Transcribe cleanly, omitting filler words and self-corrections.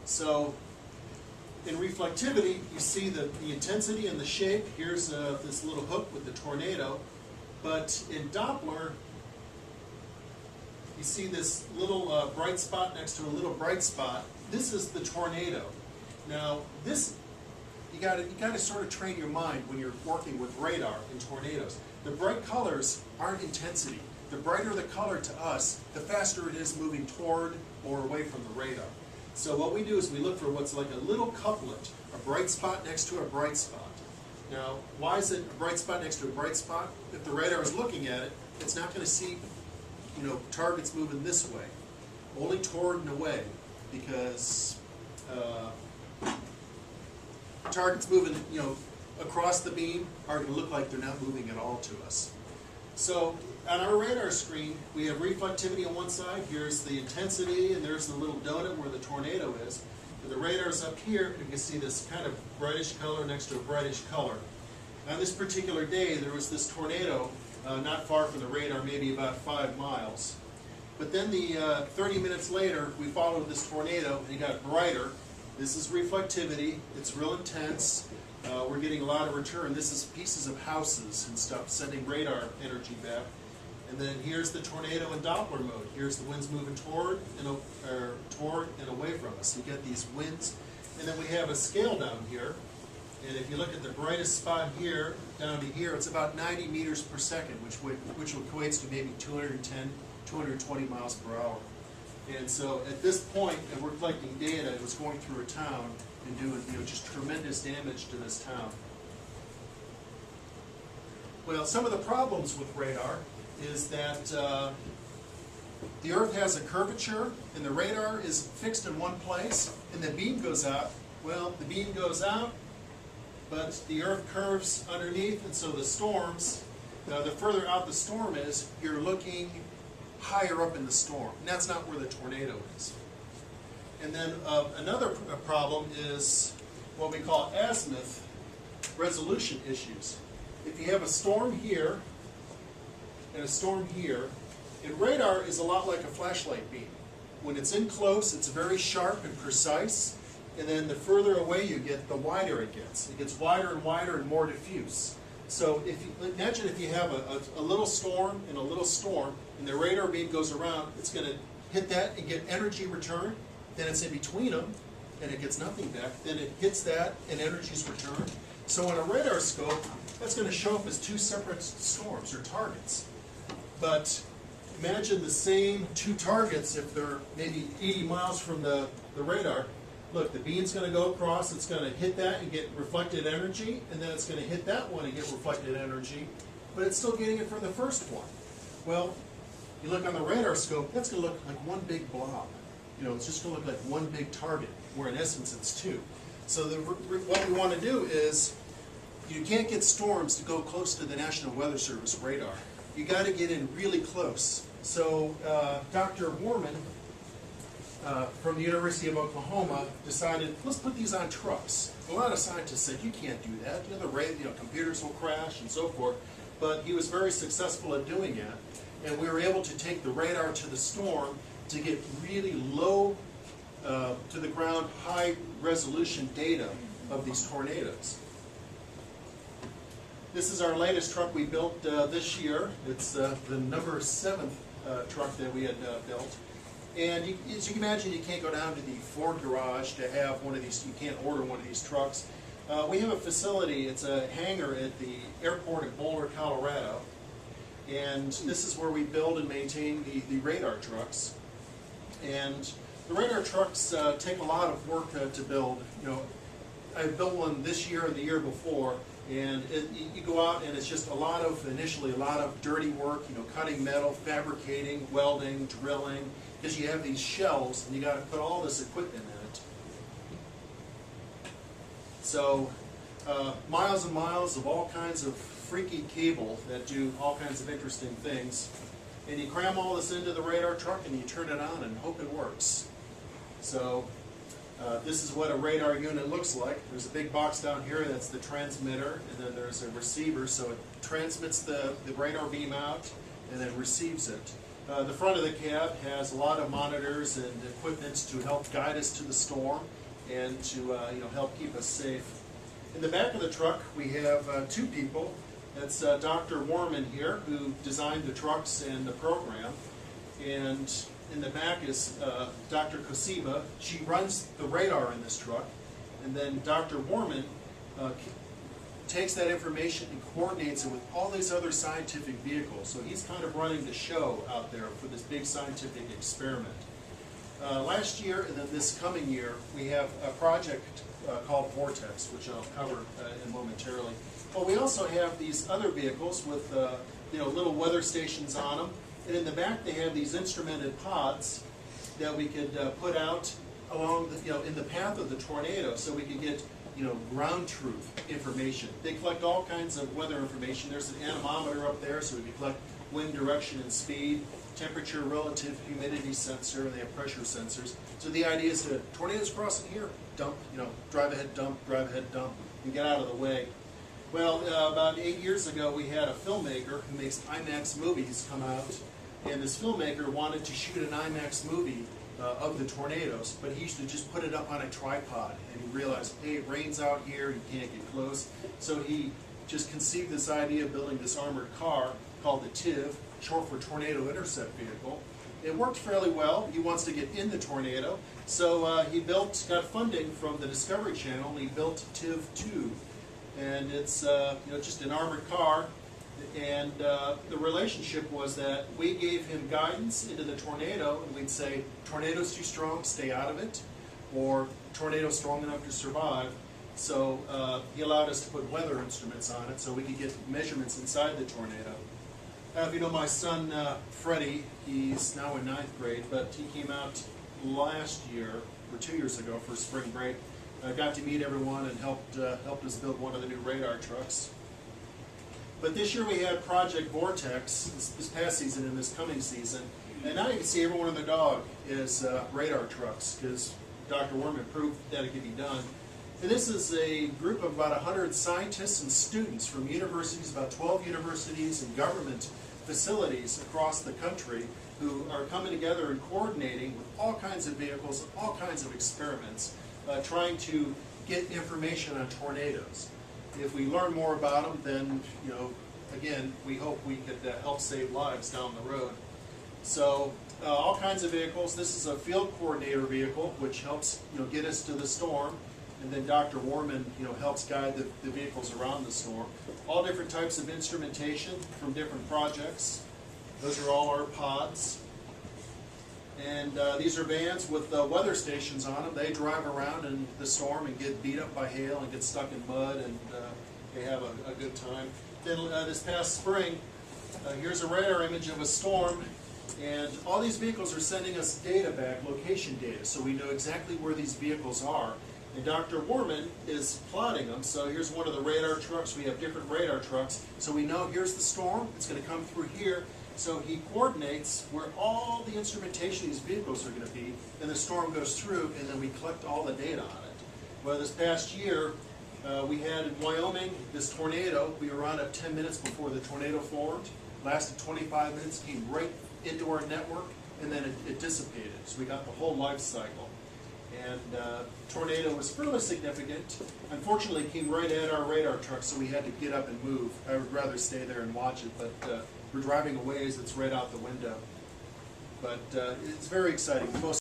So in reflectivity, you see the intensity and the shape. Here's this little hook with the tornado. But in Doppler, you see this little bright spot next to a little bright spot. This is the tornado. Now, this, you got to sort of train your mind when you're working with radar in tornadoes. The bright colors aren't intensity. The brighter the color to us, the faster it is moving toward or away from the radar. So what we do is we look for what's like a little couplet, a bright spot next to a bright spot. Now, why is it a bright spot next to a bright spot? If the radar is looking at it, it's not going to see, targets moving this way, only toward and away, because targets moving, across the beam are going to look like they're not moving at all to us. So on our radar screen, we have reflectivity on one side. Here's the intensity, and there's the little donut where the tornado is. And the radar's up here, and you can see this kind of brightish color next to a brightish color. On this particular day, there was this tornado not far from the radar, maybe about 5 miles. But then 30 minutes later, we followed this tornado, and it got brighter. This is reflectivity. It's real intense. We're getting a lot of return. This is pieces of houses and stuff sending radar energy back. And then here's the tornado in Doppler mode. Here's the winds moving toward and away from us. You get these winds. And then we have a scale down here. And if you look at the brightest spot here, down to here, it's about 90 meters per second, which equates to maybe 210, 220 miles per hour. And so at this point, and we're collecting data, it was going through a town and doing just tremendous damage to this town. Well, some of the problems with radar is that the Earth has a curvature, and the radar is fixed in one place, and the beam goes out. Well, the beam goes out, but the Earth curves underneath, and so the storms, the further out the storm is, you're looking higher up in the storm. And that's not where the tornado is. And then another problem is what we call azimuth resolution issues. If you have a storm here and a storm here, and radar is a lot like a flashlight beam. When it's in close, it's very sharp and precise, and then the further away you get, the wider it gets. It gets wider and wider and more diffuse. So imagine if you have a little storm and a little storm, and the radar beam goes around, it's going to hit that and get energy return. Then it's in between them, and it gets nothing back. Then it hits that, and energy's returned. So on a radar scope, that's going to show up as two separate storms or targets. But imagine the same two targets if they're maybe 80 miles from the radar. Look, the beam's going to go across, it's going to hit that and get reflected energy, and then it's going to hit that one and get reflected energy, but it's still getting it from the first one. Well, you look on the radar scope, that's going to look like one big blob. It's just going to look like one big target, where in essence it's two. So what we want to do is, you can't get storms to go close to the National Weather Service radar. You got to get in really close. So Dr. Warman from the University of Oklahoma decided, let's put these on trucks. A lot of scientists said, you can't do that. Computers will crash and so forth. But he was very successful at doing it. And we were able to take the radar to the storm to get really low to the ground, high resolution data of these tornadoes. This is our latest truck we built this year. It's the number 7th truck that we had built. And as you can imagine, you can't go down to the Ford garage to have one of these. You can't order one of these trucks. We have a facility. It's a hangar at the airport in Boulder, Colorado. And this is where we build and maintain the radar trucks. And the radar trucks take a lot of work to build. I built one this year and the year before. And you go out and it's just initially a lot of dirty work, cutting metal, fabricating, welding, drilling, because you have these shells and you got to put all this equipment in it. So miles and miles of all kinds of freaky cable that do all kinds of interesting things. And you cram all this into the radar truck and you turn it on and hope it works. So this is what a radar unit looks like. There's a big box down here, that's the transmitter, and then there's a receiver, so it transmits the radar beam out and then receives it. The front of the cab has a lot of monitors and equipment to help guide us to the storm and to help keep us safe. In the back of the truck, we have two people. That's Dr. Warman here, who designed the trucks and the program. And in the back is Dr. Kosiba. She runs the radar in this truck. And then Dr. Warman takes that information and coordinates it with all these other scientific vehicles. So he's kind of running the show out there for this big scientific experiment. Last year and then this coming year, we have a project called Vortex, which I'll cover momentarily. But we also have these other vehicles with little weather stations on them. And in the back they have these instrumented pods that we could put out along in the path of the tornado, so we could get ground truth information. They collect all kinds of weather information. There's an anemometer up there, so we can collect wind direction and speed, temperature, relative humidity sensor, and they have pressure sensors. So the idea is to tornadoes crossing here, dump, drive ahead, dump, and get out of the way. Well, about 8 years ago, we had a filmmaker who makes IMAX movies come out, and this filmmaker wanted to shoot an IMAX movie of the tornadoes, but he used to just put it up on a tripod, and he realized, hey, it rains out here, you can't get close. So he just conceived this idea of building this armored car called the TIV, short for Tornado Intercept Vehicle. It worked fairly well. He wants to get in the tornado, so he got funding from the Discovery Channel, and he built TIV 2, and it's just an armored car. And the relationship was that we gave him guidance into the tornado, and we'd say, tornado's too strong, stay out of it, or tornado's strong enough to survive. So he allowed us to put weather instruments on it so we could get measurements inside the tornado. If you know my son Freddie, he's now in 9th grade, but he came out last year, or 2 years ago, for spring break. Got to meet everyone and helped us build one of the new radar trucks. But this year we had Project Vortex, this past season and this coming season, and now you can see every one of the dog is radar trucks, because Dr. Worman proved that it could be done. And this is a group of about 100 scientists and students from universities, about 12 universities and government facilities across the country, who are coming together and coordinating with all kinds of vehicles and all kinds of experiments, trying to get information on tornadoes. If we learn more about them, then, again, we hope we could help save lives down the road. So, all kinds of vehicles. This is a field coordinator vehicle, which helps, get us to the storm. And then Dr. Warman, helps guide the vehicles around the storm. All different types of instrumentation from different projects. Those are all our pods. And these are vans with weather stations on them. They drive around in the storm and get beat up by hail and get stuck in mud, and they have a good time. Then this past spring, here's a radar image of a storm, and all these vehicles are sending us data back, location data, so we know exactly where these vehicles are. And Dr. Warman is plotting them. So here's one of the radar trucks. We have different radar trucks, so we know here's the storm. It's going to come through here. So he coordinates where all the instrumentation of these vehicles are going to be, and the storm goes through, and then we collect all the data on it. Well, this past year, we had in Wyoming this tornado. We were on it 10 minutes before the tornado formed. Lasted 25 minutes, came right into our network, and then it dissipated. So we got the whole life cycle. And tornado was fairly significant. Unfortunately, it came right at our radar truck, so we had to get up and move. I would rather stay there and watch it, but we're driving a ways, it's right out the window. But it's very exciting. The most